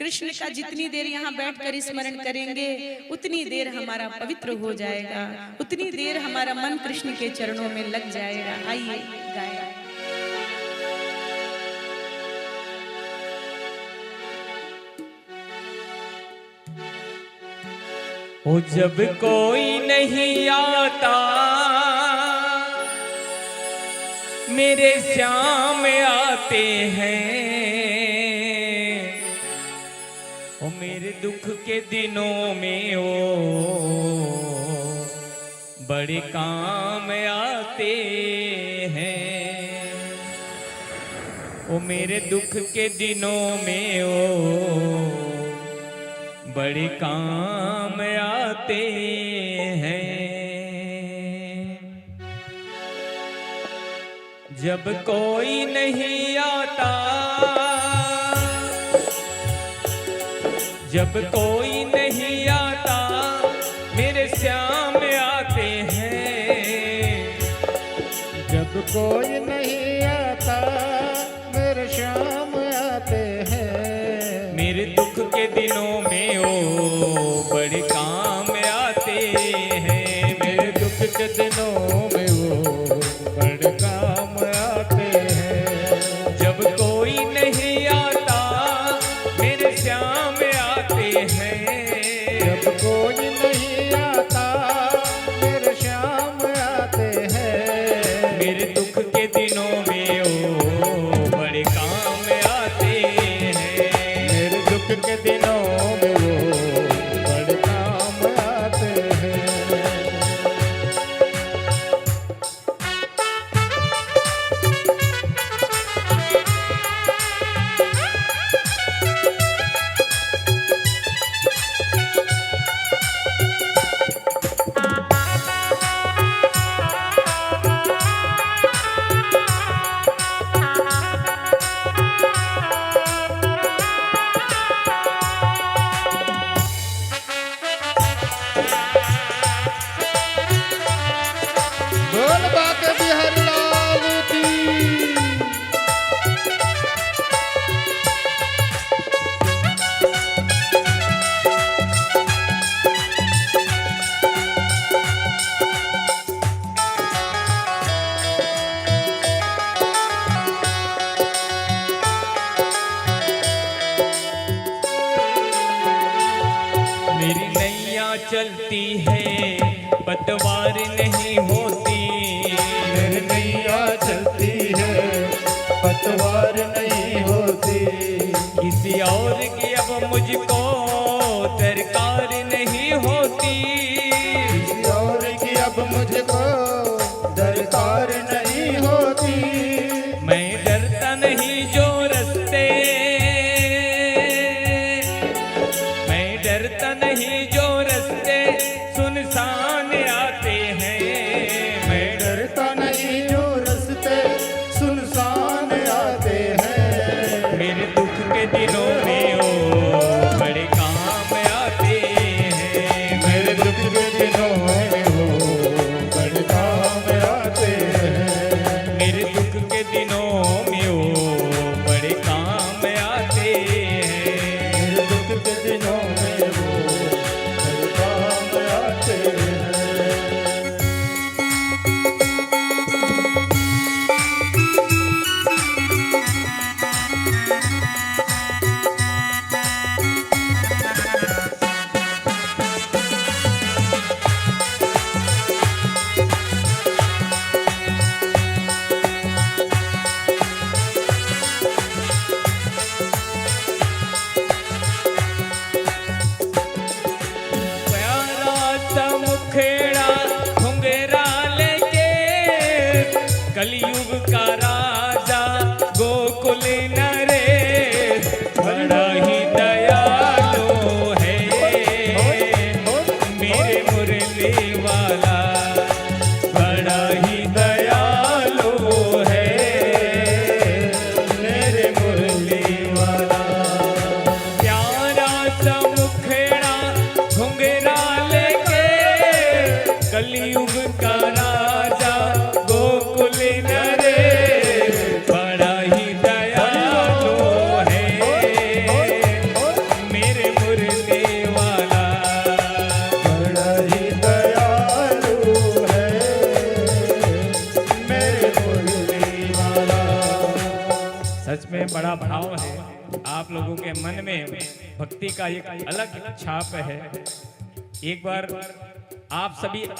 कृष्ण का जितनी देर यहाँ बैठकर स्मरण करेंगे उतनी देर हमारा पवित्र हो जाएगा, उतनी देर हमारा मन कृष्ण के चरणों में लग जाएगा। आइए गाएं। ओ जब कोई नहीं आता मेरे श्याम आते हैं, ओ मेरे दुख के दिनों में ओ बड़े काम आते हैं। ओ मेरे दुख के दिनों में ओ बड़े काम आते हैं। जब कोई नहीं आता, जब कोई नहीं आता मेरे श्याम आते हैं। जब कोई नहीं आता मेरे श्याम आते हैं। मेरे दुख के दिनों में ओ बड़े काम आते हैं। मेरे दुख के दिनों में वो बड़े काम आते हैं। जब कोई नहीं आता मेरे श्याम आते हैं। जब कोई नहीं आता मेरे श्याम आते हैं। मेरे दुख के दिनों में ओ बड़े काम आते हैं। मेरे दुख के दिनों में वो बड़े काम आते हैं। बोल बाके बिहारी लाल की। मेरी नैया चलती है पतवार नहीं होती। मेरी नैया चलती है पतवार नहीं होती। किसी और की अब मुझको दरकार नहीं होती। किसी और की अब मुझको दरकार नहीं होती। मैं डरता नहीं जो रस्ते, मैं डरता नहीं जो रस्ते सुनसान आते हैं। मैं डरता नहीं जो रस्ते सुनसान आते हैं। मेरे दुख के दिनों में ओ बड़े काम सच में बड़ा भाव है। आप लोगों के मन में भक्ति का एक अलग छाप है। एक बार आप सभी